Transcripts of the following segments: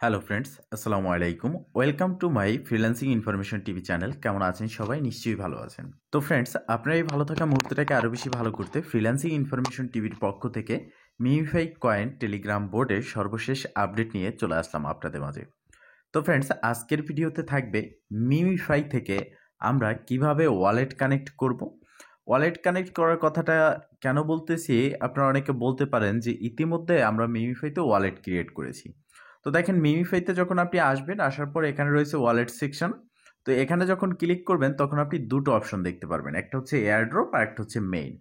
Hello friends, আসসালামু আলাইকুম। Welcome to my freelancing information TV channel. কেমন আছেন সবাই? নিশ্চয়ই ভালো আছেন। তো ফ্রেন্ডস, আপনার এই ভালো থাকা মুহূর্তটাকে আরও বেশি ভালো করতে ফ্রিল্যান্সিং ইনফরমেশন টিভির পক্ষ থেকে মিমিফাই কয়েন টেলিগ্রাম বোর্ডের সর্বশেষ আপডেট নিয়ে চলে আসলাম আপনাদের মাঝে। তো ফ্রেন্ডস, আজকের ভিডিওতে থাকবে মিমিফাই থেকে আমরা কিভাবে ওয়ালেট কানেক্ট করব। ওয়ালেট কানেক্ট করার কথাটা কেন বলতেছি, আপনারা অনেকে বলতে পারেন যে ইতিমধ্যে আমরা মিমিফাইতে ওয়ালেট ক্রিয়েট করেছি। তো দেখেন, মিমিফাইতে যখন আপনি আসবেন, আসার পর এখানে রয়েছে ওয়ালেট সেকশন। তো এখানে যখন ক্লিক করবেন তখন আপনি দুটো অপশন দেখতে পারবেন, একটা হচ্ছে এয়ারড্রপ আর একটা হচ্ছে মেইন।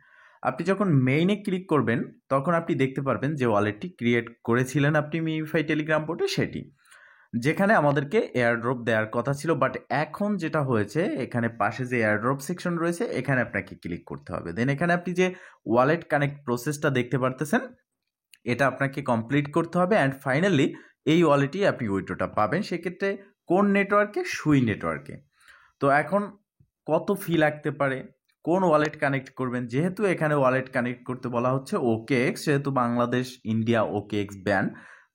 আপনি যখন মেইনে ক্লিক করবেন তখন আপনি দেখতে পারবেন যে ওয়ালেটটি ক্রিয়েট করেছিলেন আপনি মিমিফাই টেলিগ্রাম বোর্ডে, সেটি যেখানে আমাদেরকে এয়ারড্রপ দেওয়ার কথা ছিল। বাট এখন যেটা হয়েছে, এখানে পাশে যে এয়ারড্রপ সেকশন রয়েছে এখানে আপনাকে ক্লিক করতে হবে। দেন এখানে আপনি যে ওয়ালেট কানেক্ট প্রসেসটা দেখতে পারতেছেন, এটা আপনাকে কমপ্লিট করতে হবে অ্যান্ড ফাইনালি এই ওয়ালেটেই আপনি উইথড্রটা পাবেন। সেক্ষেত্রে কোন নেটওয়ার্কে? সুই নেটওয়ার্কে। তো এখন কত ফি লাগতে পারে, কোন ওয়ালেট কানেক্ট করবেন? যেহেতু এখানে ওয়ালেট কানেক্ট করতে বলা হচ্ছে ওকেএক্স, যেহেতু বাংলাদেশ ইন্ডিয়া ওকেএক্স ব্যান,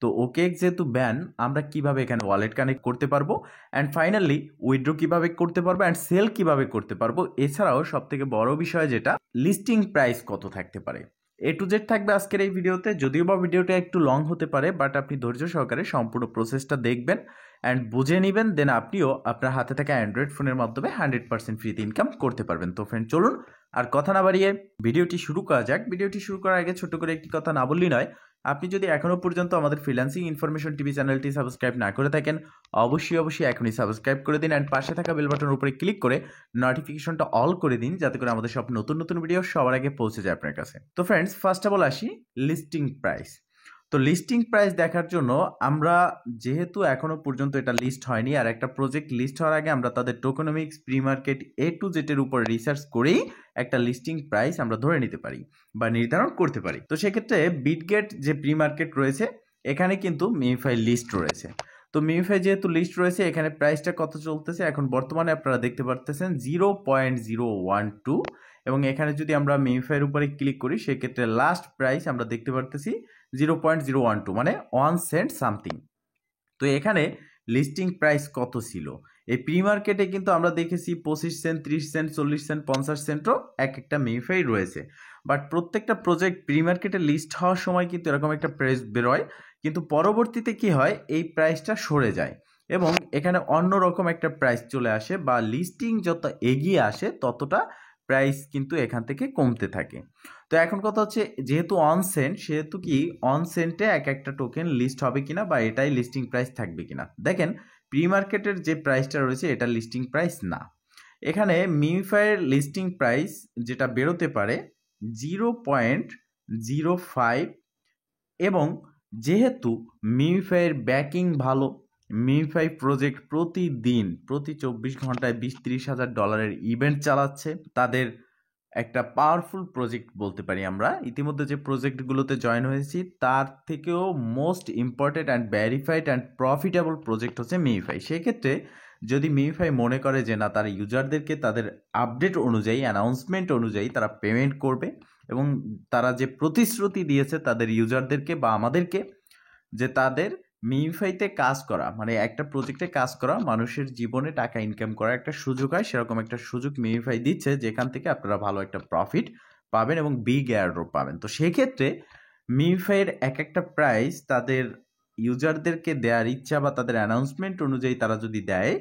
তো ওকেএক্স যেহেতু ব্যান, আমরা কিভাবে এখানে ওয়ালেট কানেক্ট করতে পারবো অ্যান্ড ফাইনালি উইথড্র কিভাবে করতে পারবো অ্যান্ড সেল কিভাবে করতে পারবো, এছাড়াও সবথেকে বড় বিষয় যেটা, লিস্টিং প্রাইস কত থাকতে পারে, এ টু জেড থাকবে আজকের এই ভিডিওতে। যদিও বা ভিডিওটা একটু লং হতে পারে, বাট আপনি ধৈর্য সহকারে সম্পূর্ণ প্রসেসটা দেখবেন অ্যান্ড বুঝে নেবেন, দেন আপনিও আপনার হাতে থাকা অ্যান্ড্রয়েড ফোনের মাধ্যমে 100% ফ্রিতে ইনকাম করতে পারবেন। তো ফ্রেন্ড, চলুন আর কথা না বাড়িয়ে ভিডিওটি শুরু করা যাক। ভিডিওটি শুরু করার আগে ছোট্ট করে একটি কথা না বললেই নয়, আপনি যদি এখনও পর্যন্ত আমাদের ফ্রিল্যান্সিং ইনফরমেশন টিভি চ্যানেলটি সাবস্ক্রাইব না করে থাকেন, অবশ্যই এখনই সাবস্ক্রাইব করে দিন অ্যান্ড পাশে থাকা বেল বাটনের উপরে ক্লিক করে নোটিফিকেশনটা অল করে দিন, যাতে করে আমাদের সব নতুন নতুন ভিডিও সবার আগে পৌঁছে যায় আপনার কাছে। তো ফ্রেন্ডস, ফার্স্ট অফ অল আসি লিস্টিং প্রাইস। তো লিস্টিং প্রাইস দেখার জন্য আমরা, যেহেতু এখনো পর্যন্ত এটা লিস্ট হয়নি আর একটা প্রজেক্ট লিস্ট হওয়ার আগে আমরা তাদের টোকেনমিক্স, প্রি মার্কেট, এ টু জেটের উপর রিসার্চ করেই একটা লিস্টিং প্রাইস আমরা ধরে নিতে পারি বা নির্ধারণ করতে পারি। তো সেক্ষেত্রে বিটগেট যে প্রি মার্কেট রয়েছে, এখানে কিন্তু মিমিফাই লিস্ট রয়েছে। তো মিমিফাই যেহেতু লিস্ট রয়েছে, এখানে প্রাইসটা কত চলতেছে এখন বর্তমানে আপনারা দেখতে পারতেছেন 0.012। এবং এখানে যদি আমরা মিমিফাইয়ের উপরে ক্লিক করি, সেক্ষেত্রে লাস্ট প্রাইস আমরা দেখতে পারতেছি 0.012, মানে 1 সেন্ট সামথিং। তো এখানে লিস্টিং প্রাইস কত ছিল? এই প্রি মার্কেটে কিন্তু আমরা দেখেছি 25 সেন্ট, 30 সেন্ট, 40 সেন্ট, 50 সেন্টও এক একটা মিমিফাই রয়েছে। বাট প্রত্যেকটা প্রজেক্ট প্রি মার্কেটে লিস্ট হওয়ার সময় কিন্তু এরকম একটা প্রাইস বেরোয়, কিন্তু পরবর্তীতে কি হয়, এই প্রাইসটা সরে যায় এবং এখানে অন্যরকম একটা প্রাইস চলে আসে, বা লিস্টিং যত এগিয়ে আসে ততটা প্রাইস কিন্তু এখান থেকে কমতে থাকে। তো এখন কথা হচ্ছে, যেহেতু অন সেন্ট, সেহেতু কি অন সেন্টে এক একটা টোকেন লিস্ট হবে কিনা বা এটাই লিস্টিং প্রাইস থাকবে কিনা। দেখেন, প্রি মার্কেটের যে প্রাইসটা রয়েছে এটা লিস্টিং প্রাইস না। এখানে মিমিফাইয়ের লিস্টিং প্রাইস যেটা বেরোতে পারে 0.05। এবং যেহেতু মিমিফাইয়ের ব্যাকিং ভালো, মিমিফাই প্রজেক্ট প্রতিদিন প্রতি 24 ঘন্টায় 20-30 হাজার ডলারের ইভেন্ট চালাচ্ছে, তাদের একটা পাওয়ারফুল প্রজেক্ট বলতে পারি আমরা। ইতিমধ্যে যে প্রজেক্টগুলোতে জয়েন হয়েছি তার থেকেও most important and verified and profitable project হচ্ছে মিমিফাই। সেক্ষেত্রে যদি মিমিফাই মনে করে যে না, তার ইউজারদেরকে তাদের আপডেট অনুযায়ী, অ্যানাউন্সমেন্ট অনুযায়ী তারা পেমেন্ট করবে এবং তারা যে প্রতিশ্রুতি দিয়েছে তাদের ইউজারদেরকে বা আমাদেরকে, যে তাদের মিমিফাইতে কাজ করা মানে একটা প্রজেক্টে কাজ করা মানুষের জীবনে টাকা ইনকাম করার একটা সুযোগ হয়, সেরকম একটা সুযোগ মিমিফাই দিচ্ছে, যেখান থেকে আপনারা ভালো একটা প্রফিট পাবেন এবং বিগ এয়ারড্রপ পাবেন। তো সেক্ষেত্রে মিমিফাইয়ের এক একটা প্রাইস তাদের ইউজারদেরকে দেওয়ার ইচ্ছা বা তাদের অ্যানাউন্সমেন্ট অনুযায়ী তারা যদি দেয়,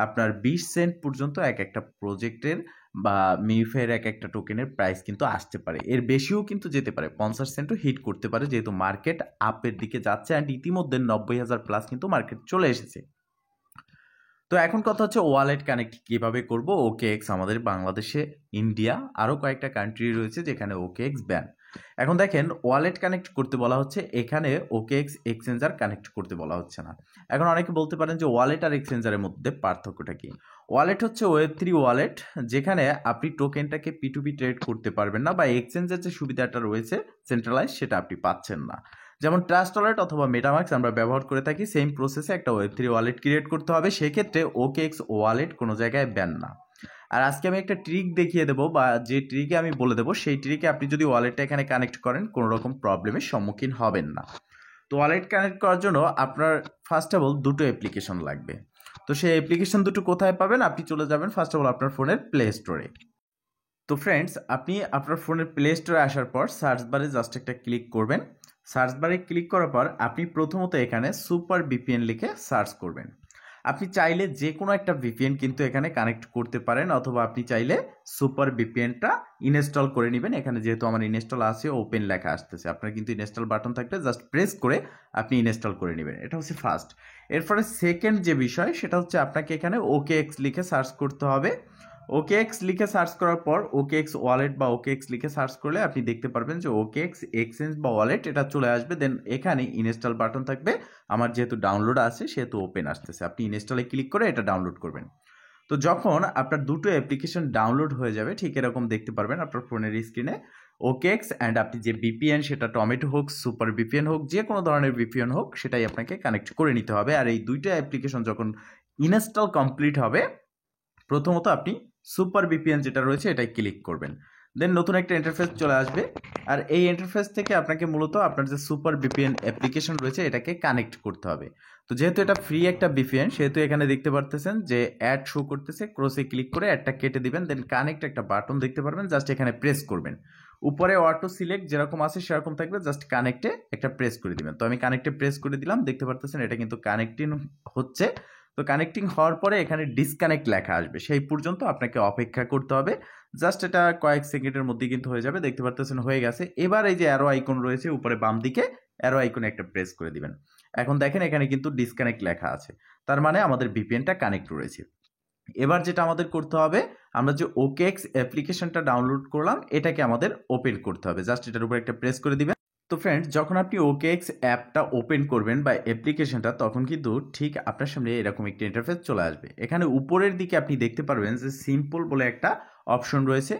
আপনার 20 সেন্ট পর্যন্ত এক একটা প্রজেক্টের বা মিমিফাইয়ের এক একটা টোকেনের প্রাইস কিন্তু আসতে পারে। এর বেশিও কিন্তু যেতে পারে, 50 সেন্টও হিট করতে পারে, যেহেতু মার্কেট আপের দিকে যাচ্ছে অ্যান্ড ইতিমধ্যে 90,000 প্লাস কিন্তু মার্কেট চলে এসেছে। তো এখন কথা হচ্ছে ওয়ালেট কানেক্ট কিভাবে করব। ওকেএক্স আমাদের বাংলাদেশে, ইন্ডিয়া, আরও কয়েকটা কান্ট্রি রয়েছে যেখানে ওকেএক্স ব্যান। এখন দেখেন, ওয়ালেট কানেক্ট করতে বলা হচ্ছে, এখানে ওকেএক্স এক্সচেঞ্জার কানেক্ট করতে বলা হচ্ছে না। এখন অনেকে বলতে পারেন যে ওয়ালেট আর এক্সচেঞ্জারের মধ্যে পার্থক্যটা কি? ওয়ালেট হচ্ছে ওয়েব3 ওয়ালেট, যেখানে আপনি টোকেনটাকে P2P ট্রেড করতে পারবেন না, বা এক্সচেঞ্জের যে সুবিধাটা রয়েছে সেন্ট্রালাইজ, সেটা আপনি পাচ্ছেন না। যেমন ট্রাস্ট ওয়ালেট অথবা মেটামাস্ক আমরা ব্যবহার করে থাকি, সেম প্রসেসে একটা ওয়েব3 ওয়ালেট ক্রিয়েট করতে হবে। সেক্ষেত্রে ওকেএক্স ওয়ালেট কোনো জায়গায় ব্যান না। আর আজকে আমি একটা ট্রিক দেখিয়ে দেবো, বা যে ট্রিকে আমি বলে দেবো, সেই ট্রিকে আপনি যদি ওয়ালেটটা এখানে কানেক্ট করেন কোনো রকম প্রবলেমের সম্মুখীন হবেন না। তো ওয়ালেট কানেক্ট করার জন্য আপনার ফার্স্ট অফ অল দুটো অ্যাপ্লিকেশন লাগবে। তো সেই অ্যাপ্লিকেশন দুটো কোথায় পাবেন? আপনি চলে যাবেন ফার্স্ট অফ অল আপনার ফোনের প্লে স্টোরে। তো ফ্রেন্ডস, আপনি আপনার ফোনের প্লে স্টোরে আসার পর সার্চ বারে জাস্ট একটা ক্লিক করবেন। সার্চ বারে ক্লিক করার পর আপনি প্রথমত এখানে সুপার ভিপিএন লিখে সার্চ করবেন। আপনি চাইলে যে কোনো একটা ভিপিএন কিন্তু এখানে কানেক্ট করতে পারেন, অথবা আপনি চাইলে সুপার ভিপিএনটা ইনস্টল করে নেবেন। এখানে যেহেতু আমার ইনস্টল আছে, ওপেন লেখা আসতেছে, আপনার কিন্তু ইনস্টল বাটন থাকলে জাস্ট প্রেস করে আপনি ইনস্টল করে নেবেন। এটা হচ্ছে ফার্স্ট। এরপরে সেকেন্ড যে বিষয় সেটা হচ্ছে আপনাকে এখানে OKX লিখে সার্চ করতে হবে। OKX লিখে সার্চ করার পর OKX ওয়ালেট বা OKX লিখে সার্চ করলে আপনি দেখতে পারবেন যে OKX এক্সচেঞ্জ বা ওয়ালেট এটা চলে আসবে। দেন এখানে ইনস্টল বাটন থাকবে, আমার যেহেতু ডাউনলোড আছে সেহেতু ওপেন আসতেছে, আপনি ইনস্টলে ক্লিক করে এটা ডাউনলোড করবেন। তো যখন আপনার দুটো অ্যাপ্লিকেশন ডাউনলোড হয়ে যাবে ঠিক এরকম দেখতে পারবেন আপনার ফোনের স্ক্রিনে OKX অ্যান্ড আপনি যে ভিপিএন, সেটা টমেটো হোক, সুপার ভিপিএন হোক, যে কোনো ধরনের ভিপিএন হোক, সেটাই আপনাকে কানেক্ট করে নিতে হবে। আর এই দুইটা অ্যাপ্লিকেশন যখন ইনস্টল কমপ্লিট হবে, প্রথমত আপনি সুপার ভিপিএন যেটা রয়েছে এটাই ক্লিক করবেন। দেন নতুন একটা ইন্টারফেস চলে আসবে, আর এই ইন্টারফেস থেকে আপনাকে মূলত আপনার যে সুপার ভিপিএন অ্যাপ্লিকেশন রয়েছে এটাকে কানেক্ট করতে হবে। তো যেহেতু এটা ফ্রি একটা ভিপিএন, সেহেতু এখানে দেখতে পারতেছেন যে অ্যাড শো করতেছে, ক্রসে ক্লিক করে অ্যাডটা কেটে দিবেন। দেন কানেক্ট একটা বাটন দেখতে পারবেন, জাস্ট এখানে প্রেস করবেন। উপরে অটো সিলেক্ট যেরকম আছে সেরকম থাকবে, জাস্ট কানেক্টে একটা প্রেস করে দিবেন। তো আমি কানেক্টে প্রেস করে দিলাম, দেখতে পারতেছেন এটা কিন্তু কানেক্টিং হচ্ছে। তো কানেক্টিং হওয়ার পরে এখানে ডিসকানেক্ট লেখা আসবে, সেই পর্যন্ত আপনাকে অপেক্ষা করতে হবে। জাস্ট এটা কয়েক সেকেন্ডের মধ্যে কিন্তু হয়ে যাবে, দেখতে পারতেছেন হয়ে গেছে। এবার এই যে অ্যারো আইকন রয়েছে উপরে বাম দিকে, অ্যারো আইকনে একটা প্রেস করে দিবেন। এখন দেখেন এখানে কিন্তু ডিসকানেক্ট লেখা আছে, তার মানে আমাদের ভিপিএনটা কানেক্ট রয়েছে। এবার যেটা আমাদের করতে হবে, আমরা যে OKX অ্যাপ্লিকেশনটা ডাউনলোড করলাম এটাকে আমাদের ওপেন করতে হবে। জাস্ট এটার উপর একটা প্রেস করে দিবেন। তো ফ্রেন্ডস, যখন আপনি OKX অ্যাপটা ওপেন করবেন বা অ্যাপ্লিকেশনটা, তখন কিন্তু ঠিক আপনার সামনে এরকম একটি ইন্টারফেস চলে আসবে। এখানে উপরের দিকে আপনি দেখতে পারবেন যে সিম্পল বলে একটা অপশন রয়েছে,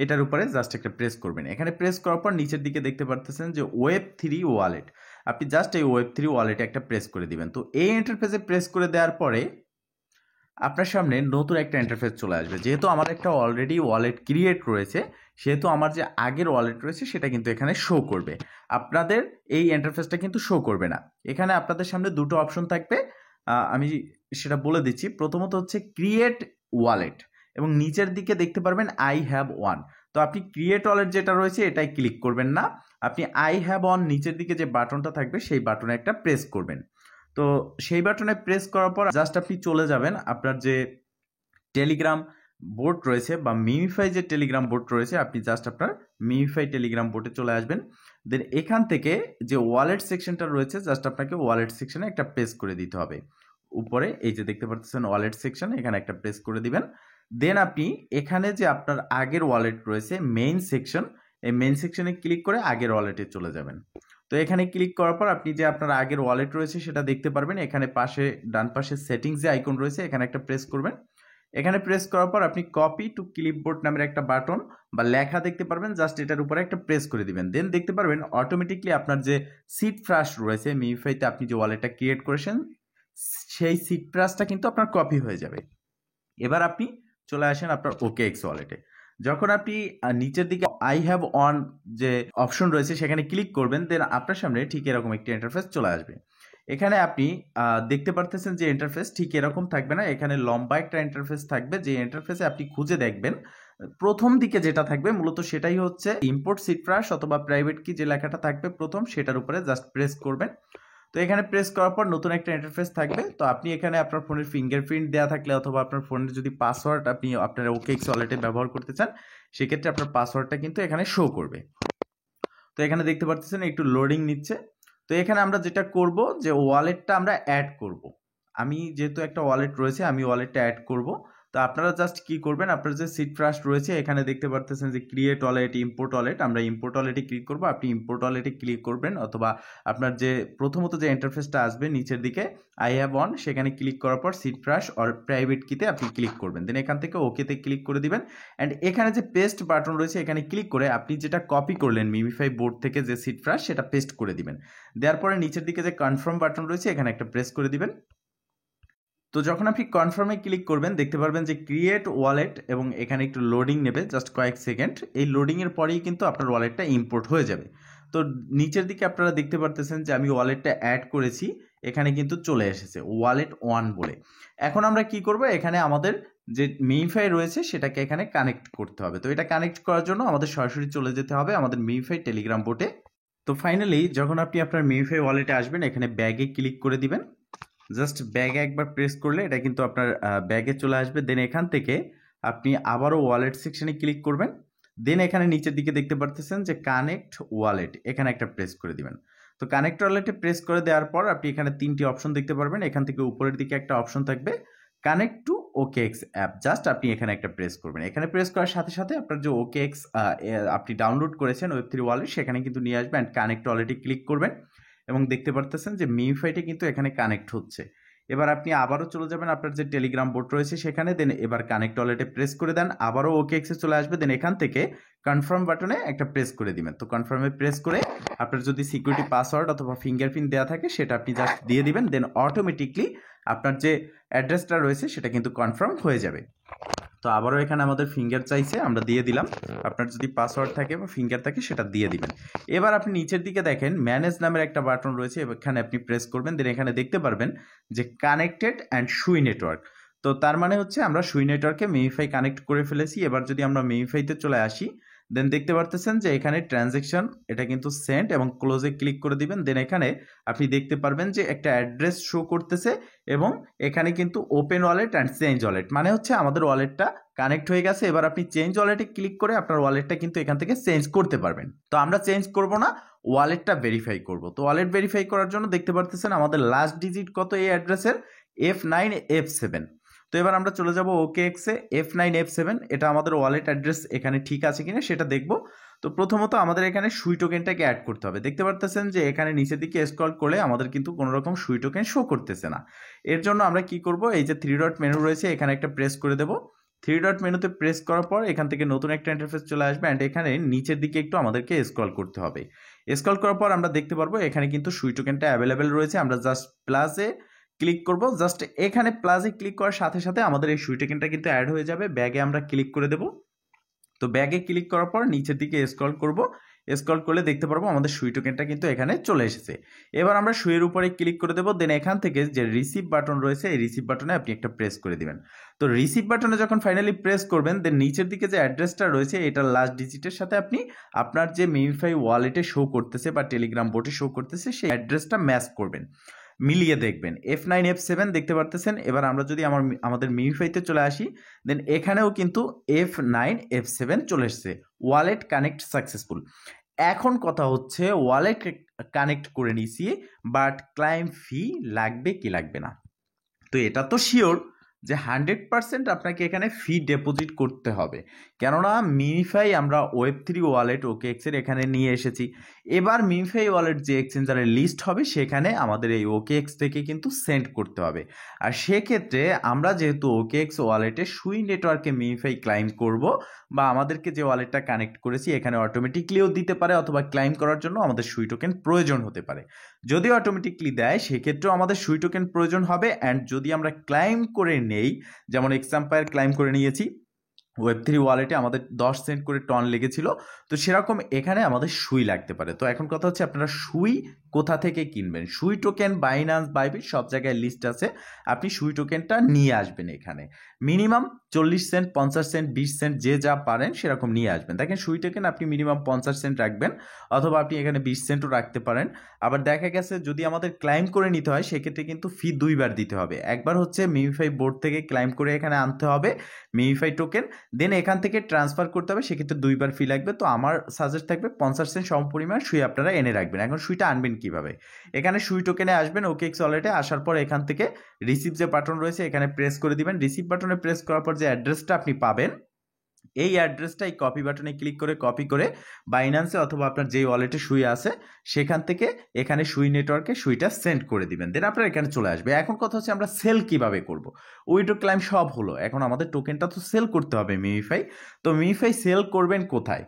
এটার উপরে জাস্ট একটা প্রেস করবেন। এখানে প্রেস করার পর নিচের দিকে দেখতে পারতেছেন যে Web3 ওয়ালেট, আপনি জাস্ট এই Web3 ওয়ালেটে একটা প্রেস করে দিবেন। তো এই ইন্টারফেসে প্রেস করে দেওয়ার পরে আপনার সামনে নতুন একটা ইন্টারফেস চলে আসবে। যেহেতু আমার একটা অলরেডি ওয়ালেট ক্রিয়েট রয়েছে, সেহেতু আমার যে আগের ওয়ালেট রয়েছে সেটা কিন্তু এখানে শো করবে। আপনাদের এই ইন্টারফেসটা কিন্তু শো করবে না। এখানে আপনাদের সামনে দুটো অপশন থাকবে, আমি সেটা বলে দিচ্ছি। প্রথমত হচ্ছে ক্রিয়েট ওয়ালেট, এবং নিচের দিকে দেখতে পারবেন আই হ্যাভ ওয়ান। তো আপনি ক্রিয়েট ওয়ালেট যেটা রয়েছে এটাই ক্লিক করবেন না, আপনি আই হ্যাভ ওয়ান নিচের দিকে যে বাটনটা থাকবে সেই বাটনে একটা প্রেস করবেন। তো সেই বাটনে প্রেস করার পর জাস্ট আপনি চলে যাবেন আপনার যে টেলিগ্রাম বোট রয়েছে বা মিমিফাই যে টেলিগ্রাম বোট রয়েছে, আপনি জাস্ট আপনার মিমিফাই টেলিগ্রাম বোটে চলে আসবেন। দেন এখান থেকে যে ওয়ালেট সেকশনটা রয়েছে, জাস্ট আপনাকে ওয়ালেট সেকশনে একটা প্রেস করে দিতে হবে। উপরে এই যে দেখতে পাচ্ছেন ওয়ালেট সেকশন, এখানে একটা প্রেস করে দিবেন। দেন আপনি এখানে যে আপনার আগের ওয়ালেট রয়েছে মেইন সেকশন, এই মেইন সেকশনে ক্লিক করে আগের ওয়ালেটে চলে যাবেন। তো এখানে ক্লিক করার পর আপনি যে আপনার আগের ওয়ালেট রয়েছে সেটা দেখতে পারবেন। এখানে পাশে ডান পাশে সেটিংস যে আইকন রয়েছে এখানে একটা প্রেস করবেন। এখানে প্রেস করার পর আপনি কপি টু ক্লিপবোর্ড নামের একটা বাটন বা লেখা দেখতে পারবেন, জাস্ট এটার উপরে একটা প্রেস করে দিবেন। দেন দেখতে পারবেন অটোমেটিকলি আপনার যে সিট ফ্রাশ রয়েছে মিমিফাইতে আপনি যে ওয়ালেটটা ক্রিয়েট করেছেন, সেই সিট ফ্রাশটা কিন্তু আপনার কপি হয়ে যাবে। এবার আপনি চলে আসেন আপনার OKX ওয়ালেটে। যখন আপনি নিচের দিকে আই হ্যাভ অন যে অপশন রয়েছে সেখানে ক্লিক করবেন, দেন আপনার সামনে ঠিক এরকম একটি ইন্টারফেস চলে আসবে। এখানে আপনি দেখতে পারতেছেন যে ইন্টারফেস ঠিক এরকম থাকবে না, এখানে লম্বা একটা ইন্টারফেস থাকবে। যে ইন্টারফেসে আপনি খুঁজে দেখবেন প্রথম দিকে যেটা থাকবে মূলত সেটাই হচ্ছে ইম্পোর্ট সিট্রাস অথবা প্রাইভেট কি যে লেখাটা থাকবে প্রথম, সেটার উপরে জাস্ট প্রেস করবেন। তো এখানে প্রেস করার পর নতুন একটা ইন্টারফেস থাকবে। তো আপনি এখানে আপনার ফোনের ফিঙ্গারপ্রিন্ট দেওয়া থাকলে অথবা আপনার ফোনের যদি পাসওয়ার্ড আপনি আপনার OKX ওয়ালেটে ব্যবহার করতে চান, সেক্ষেত্রে আপনার পাসওয়ার্ডটা কিন্তু এখানে শো করবে। তো এখানে দেখতে পাচ্ছেন একটু লোডিং নিচ্ছে। তো এখানে আমরা যেটা করব যে ওয়ালেটটা আমরা অ্যাড করব। আমি যেহেতু একটা ওয়ালেট রয়েছে আমি ওয়ালেটটা অ্যাড করব। তো আপনারা জাস্ট কি করবেন, আপনার যে সিট ফ্রাস্ট রয়েছে এখানে দেখতে পাচ্ছেন যে ক্রিয়েট ওয়ালেট, ইম্পোর্ট ওয়ালেট, আমরা ইম্পোর্ট ওয়ালেটে ক্লিক করব। আপনি ইম্পোর্ট ওয়ালেটে ক্লিক করবেন, অথবা আপনার যে প্রথমত যে ইন্টারফেসটা আসবে নিচের দিকে আই হ্যাভ অন, সেখানে ক্লিক করার পর সিট ফ্রাশ অর প্রাইভেট কিতে আপনি ক্লিক করবেন। দেন এখান থেকে ওকেতে ক্লিক করে দিবেন। অ্যান্ড এখানে যে পেস্ট বাটন রয়েছে এখানে ক্লিক করে আপনি যেটা কপি করলেন মিমিফাই বোর্ড থেকে যে সিট ফ্রাশ সেটা পেস্ট করে দিবেন। দেওয়ার পরে নিচের দিকে যে কনফার্ম বাটন রয়েছে এখানে একটা প্রেস করে দিবেন। তো যখন আপনি কনফার্মে ক্লিক করবেন দেখতে পারবেন যে ক্রিয়েট ওয়ালেট, এবং এখানে একটু লোডিং নেবে জাস্ট কয়েক সেকেন্ড। এই লোডিংয়ের পরেই কিন্তু আপনার ওয়ালেটটা ইম্পোর্ট হয়ে যাবে। তো তো নিচের দিকে আপনারা দেখতে পারতেছেন যে আমি ওয়ালেটটা অ্যাড করেছি, এখানে কিন্তু চলে এসেছে ওয়ালেট 1 বলে। এখন আমরা কি করব, এখানে আমাদের যে মিমিফাই রয়েছে সেটাকে এখানে কানেক্ট করতে হবে। তো এটা কানেক্ট করার জন্য আমাদের সরাসরি চলে যেতে হবে আমাদের মিমিফাই টেলিগ্রাম বোটে। তো ফাইনালি যখন আপনি আপনার মিমিফাই ওয়ালেটে আসবেন, এখানে ব্যাগে ক্লিক করে দিবেন। জাস্ট ব্যাগে একবার প্রেস করলে এটা কিন্তু আপনার ব্যাগে চলে আসবে। দেন এখান থেকে আপনি আবারও ওয়ালেট সেকশনে ক্লিক করবেন। দেন এখানে নিচের দিকে দেখতে পারতেছেন যে কানেক্ট ওয়ালেট, এখানে একটা প্রেস করে দিবেন। তো কানেক্ট ওয়ালেটে প্রেস করে দেওয়ার পর আপনি এখানে 3টি অপশন দেখতে পারবেন। এখান থেকে উপরের দিকে একটা অপশন থাকবে connect to OKX app, just আপনি এখানে একটা প্রেস করবেন। এখানে প্রেস করার সাথে সাথে আপনার যে OKX আপনি ডাউনলোড করেছেন Web3 ওয়ালেট সেখানে কিন্তু নিয়ে আসবেন। অ্যান্ড কানেক্ট ওয়ালেটে ক্লিক করবেন এবং দেখতে পারতেছেন যে মিমিফাইটা কিন্তু এখানে কানেক্ট হচ্ছে। এবার আপনি আবারও চলে যাবেন আপনার যে টেলিগ্রাম বোট রয়েছে সেখানে। দেন এবার কানেক্ট ওয়ালেটে প্রেস করে দেন, আবারও OKX-এ চলে আসবে। দেন এখান থেকে কনফার্ম বাটনে একটা প্রেস করে দিবেন। তো কনফার্মে প্রেস করে আপনার যদি সিকিউরিটি পাসওয়ার্ড অথবা ফিঙ্গারপ্রিন্ট দেওয়া থাকে সেটা আপনি জাস্ট দিয়ে দিবেন। দেন অটোমেটিকলি আপনার যে অ্যাড্রেসটা রয়েছে সেটা কিন্তু কনফার্ম হয়ে যাবে। তো আবারও এখানে আমাদের ফিঙ্গার চাইছে, আমরা দিয়ে দিলাম। আপনার যদি পাসওয়ার্ড থাকে বা ফিঙ্গার থাকে সেটা দিয়ে দিবেন। এবার আপনি নিচের দিকে দেখেন ম্যানেজ নামের একটা বাটন রয়েছে, এখানে আপনি প্রেস করবেন। দেন এখানে দেখতে পারবেন যে কানেক্টেড অ্যান্ড সুই নেটওয়ার্ক। তো তার মানে হচ্ছে আমরা সুই নেটওয়ার্কে মিমিফাই কানেক্ট করে ফেলেছি। এবার যদি আমরা মিমিফাইতে চলে আসি, দেন দেখতে পারতেছেন যে এখানে ট্রানজ্যাকশন এটা কিন্তু সেন্ড এবং ক্লোজে ক্লিক করে দিবেন। দেন এখানে আপনি দেখতে পারবেন যে একটা অ্যাড্রেস শো করতেছে এবং এখানে কিন্তু open wallet and change wallet, মানে হচ্ছে আমাদের ওয়ালেটটা কানেক্ট হয়ে গেছে। এবার আপনি চেঞ্জ ওয়ালেটে ক্লিক করে আপনার ওয়ালেটটা কিন্তু এখান থেকে চেঞ্জ করতে পারবেন। তো আমরা চেঞ্জ করব না, ওয়ালেটটা ভেরিফাই করব। তো ওয়ালেট ভেরিফাই করার জন্য দেখতে পারতেছেন আমাদের লাস্ট ডিজিট কত এই অ্যাড্রেসের, F9F7। তো এবার আমরা চলে যাব OKX-এ। F9F7 এটা আমাদের ওয়ালেট অ্যাড্রেস এখানে ঠিক আছে কিনা সেটা দেখব। তো প্রথমত আমাদের এখানে সুই টোকেনটাকে অ্যাড করতে হবে। দেখতে পারতেছেন যে এখানে নিচের দিকে স্ক্রল করলে আমাদের কিন্তু কোনো রকম সুই টোকেন শো করতেছে না। এর জন্য আমরা কি করব, এই যে 3 ডট মেনু রয়েছে এখানে একটা প্রেস করে দেব। 3 ডট মেনুতে প্রেস করার পর এখান থেকে নতুন একটা ইন্টারফেস চলে আসবে। অ্যান্ড এখানে নিচের দিকে একটু আমাদেরকে স্ক্রল করতে হবে। স্ক্রল করার পর আমরা দেখতে পারবো এখানে কিন্তু সুই টোকেনটা অ্যাভেলেবেল রয়েছে। আমরা জাস্ট প্লাসে ক্লিক করব। জাস্ট এখানে প্লাসে ক্লিক করার সাথে সাথে আমাদের এই সুই টোকেনটা কিন্তু অ্যাড হয়ে যাবে। ব্যাগে আমরা ক্লিক করে দেব। তো ব্যাগে ক্লিক করার পর নিচের দিকে স্ক্রল করব। স্ক্রল করলে দেখতে পারবো আমাদের সুই টোকেনটা কিন্তু এখানে চলে এসেছে। এবার আমরা সুইয়ের উপরে ক্লিক করে দেবো। দেন এখান থেকে যে রিসিভ বাটন রয়েছে এই রিসিভ বাটনে আপনি একটা প্রেস করে দিবেন। তো রিসিভ বাটনে যখন ফাইনালি প্রেস করবেন, দেন নিচের দিকে যে অ্যাড্রেসটা রয়েছে এটার লাস্ট ডিজিটের সাথে আপনি আপনার যে মিমিফাই ওয়ালেটে শো করতেছে বা টেলিগ্রাম বোটে শো করতেছে সেই অ্যাড্রেসটা ম্যাচ করবেন, মিলিয়ে দেখবেন। F9F7 দেখতে পারতেছেন। এবার আমরা যদি আমাদের মিমিফাইতে চলে আসি, দেন এখানেও কিন্তু F9F7 চলে এসছে, ওয়ালেট কানেক্ট সাকসেসফুল। এখন কথা হচ্ছে ওয়ালেট কানেক্ট করে নিছি, বাট ক্লাইম ফি লাগবে কি লাগবে না। তো এটা তো শিওর যে 100% আপনাকে এখানে ফি ডিপোজিট করতে হবে, কেননা মিমিফাই আমরা Web3 ওয়ালেট OKX-এর এখানে নিয়ে এসেছি। এবার মিমিফাই ওয়ালেট যে এক্সচেঞ্জারের লিস্ট হবে সেখানে আমাদের এই OKX থেকে কিন্তু সেন্ড করতে হবে। আর সেক্ষেত্রে আমরা যেহেতু OKX ওয়ালেটে সুই নেটওয়ার্কে মিমিফাই ক্লাইম করব, বা আমাদেরকে যে ওয়ালেটটা কানেক্ট করেছি এখানে অটোমেটিকলিও দিতে পারে, অথবা ক্লাইম করার জন্য আমাদের সুই টোকেন প্রয়োজন হতে পারে। যদি অটোমেটিকলি দেয় সেক্ষেত্রেও আমাদের সুই টোকেন প্রয়োজন হবে। অ্যান্ড যদি আমরা ক্লাইম করে নেই, যেমন এক্সাম্পায়ার ক্লাইম করে নিয়েছি Web3 ওয়ালেটে আমাদের 10 সেন্ট করে টন লেগেছিল, তো সেরকম এখানে আমাদের সুই লাগতে পারে। তো এখন কথা হচ্ছে আপনারা সুই কোথা থেকে কিনবেন। সুই টোকেন বাইন্যান্স, বাইবিট সব জায়গায় লিস্ট আছে, আপনি সুই টোকেনটা নিয়ে আসবেন। এখানে মিনিমাম 40 সেন্ট, 50 সেন্ট, 20 সেন্ট যে যা পারেন সেরকম নিয়ে আসবেন। দেখেন সুই টোকেন আপনি মিনিমাম 50 সেন্ট রাখবেন, অথবা আপনি এখানে 20 সেন্টও রাখতে পারেন। আবার দেখা গেছে যদি আমাদের ক্লাইম করে নিতে হয় সেক্ষেত্রে কিন্তু ফি 2বার দিতে হবে। একবার হচ্ছে মিমিফাই বোর্ড থেকে ক্লাইম করে এখানে আনতে হবে মিমিফাই টোকেন, দেন এখান থেকে ট্রান্সফার করতে হবে, সেক্ষেত্রে 2বার ফি লাগবে। তো আমার সাজেস্ট থাকবে 50 সেন্ট সমপরিমাণ সুই আপনারা এনে রাখবেন। এখন সুইটা আনবেন কিভাবে, এখানে সুই টোকেনে আসবেন OKX ওয়ালেটে। আসার পর এখান থেকে রিসিভ যে বাটন রয়েছে এখানে প্রেস করে দিবেন। রিসিভ বাটনে প্রেস করার পর যে অ্যাড্রেসটা আপনি পাবেন এই অ্যাড্রেসটা এই কপি বাটনে ক্লিক করে কপি করে বাইন্যান্সে অথবা আপনার যেই ওয়ালেটে সুই আছে সেখান থেকে এখানে সুই নেটওয়ার্কে সুইটা সেন্ড করে দিবেন। দেন আপনার এখানে চলে আসবে। এখন কথা হচ্ছে আমরা সেল কিভাবে করব। উইথড্র ক্লাইম সব হলো, এখন আমাদের টোকেনটা তো সেল করতে হবে মিমিফাই। তো মিমিফাই সেল করবেন কোথায়,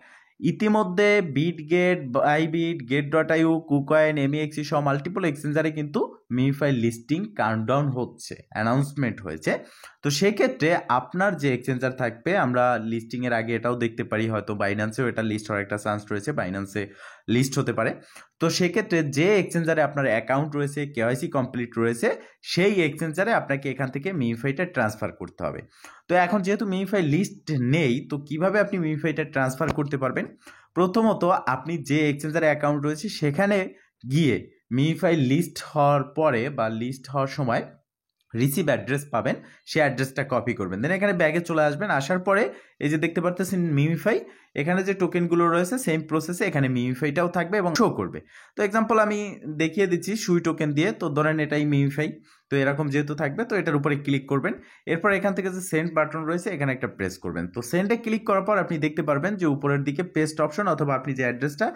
ইতিমধ্যে বিটগেট, বাইবিট, গেট.io, কুকয়েন, MEXC সহ মাল্টিপল এক্সচেঞ্জারে কিন্তু মিমিফাই লিস্টিং কাউন্টডাউন হচ্ছে, অ্যানাউন্সমেন্ট হয়েছে। তো সেক্ষেত্রে আপনার যে এক্সচেঞ্জার থাকবে, আমরা লিস্টিংয়ের আগে এটাও দেখতে পারি, হয়তো বাইন্যান্সেও এটা লিস্ট হওয়ার একটা চান্স রয়েছে, বাইন্যান্সে লিস্ট হতে পারে। তো সেক্ষেত্রে যে এক্সচেঞ্জারে আপনার অ্যাকাউন্ট রয়েছে, কেওয়াইসি কমপ্লিট রয়েছে, সেই এক্সচেঞ্জারে আপনাকে এখান থেকে মিমিফাইটা ট্রান্সফার করতে হবে। তো এখন যেহেতু মিমিফাই লিস্ট নেই, তো কিভাবে আপনি মিমিফাইটা ট্রান্সফার করতে পারবেন? প্রথমত আপনি যে এক্সচেঞ্জারে অ্যাকাউন্ট রয়েছে সেখানে গিয়ে মিমিফাই লিস্ট হওয়ার পরে বা লিস্ট হওয়ার সময় রিসিভ অ্যাড্রেস পাবেন, সেই অ্যাড্রেসটা কপি করবেন, দেন এখানে ব্যাগে চলে আসবেন। আসার পরে এই যে দেখতে পারতেছেন মিমিফাই, এখানে যে টোকেনগুলো রয়েছে সেম প্রসেসে এখানে মিমিফাইটাও থাকবে এবং শো করবে। তো এক্সাম্পল আমি দেখিয়ে দিচ্ছি সুই টোকেন দিয়ে। তো ধরেন এটাই মিমিফাই, তো এরকম যেহেতু থাকবে তো এটার উপরে ক্লিক করবেন। এরপর এখান থেকে যে সেন্ড বাটন রয়েছে এখানে একটা প্রেস করবেন। তো সেন্ডে ক্লিক করার পর আপনি দেখতে পারবেন যে উপরের দিকে পেস্ট অপশন, অথবা আপনি যে অ্যাড্রেসটা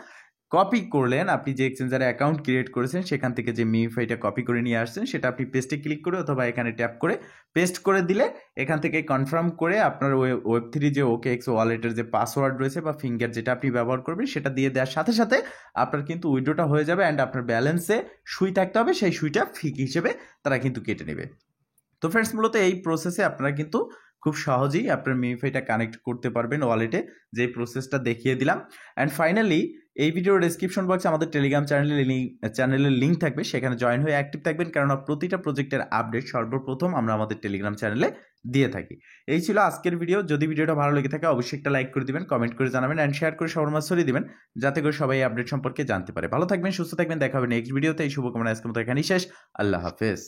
কপি করলেন, আপনি যে এক্সচেঞ্জারে অ্যাকাউন্ট ক্রিয়েট করেছেন সেখান থেকে যে মিমিফাইটা কপি করে নিয়ে আসছেন সেটা আপনি পেস্টে ক্লিক করে অথবা এখানে ট্যাপ করে পেস্ট করে দিলে এখান থেকে কনফার্ম করে আপনার ওয়েব3 যে OKX ওয়ালেটের যে পাসওয়ার্ড রয়েছে বা ফিঙ্গার যেটা আপনি ব্যবহার করবেন সেটা দিয়ে দেওয়ার সাথে সাথে আপনার কিন্তু উইথড্রটা হয়ে যাবে, অ্যান্ড আপনার ব্যালেন্সে সুই থাকতে হবে, সেই সুইটা ফি হিসেবে তারা কিন্তু কেটে নেবে। তো ফ্রেন্ডস, মূলত এই প্রসেসে আপনারা কিন্তু খুব সহজেই আপনার মিমিফাইটা কানেক্ট করতে পারবেন ওয়ালেটে, যে প্রসেসটা দেখিয়ে দিলাম। অ্যান্ড ফাইনালি এই ভিডিওর ডেসক্রিপশন বক্সে আমাদের টেলিগ্রাম চ্যানেলের লিঙ্ক থাকবে, সেখানে জয়েন হয়ে অ্যাক্টিভ থাকবেন, কেননা প্রতিটা প্রজেক্টের আপডেট সর্বপ্রথম আমরা আমাদের টেলিগ্রাম চ্যানেলে দিয়ে থাকি। এই ছিল আজকের ভিডিও। যদি ভিডিওটা ভালো লেগে থাকে অবশ্যই একটা লাইক করে দিবেন, কমেন্ট করে জানাবেন, অ্যান্ড শেয়ার করে সবার মাঝে ছড়িয়ে দিবেন, যাতে করে সবাই এই আপডেট সম্পর্কে জানতে পারে। ভালো থাকবেন, সুস্থ থাকবেন, দেখা হবে নেক্সট ভিডিওতে। এই শুভকামনা আজকের মতো এখানেই শেষ। আল্লাহ হাফেজ।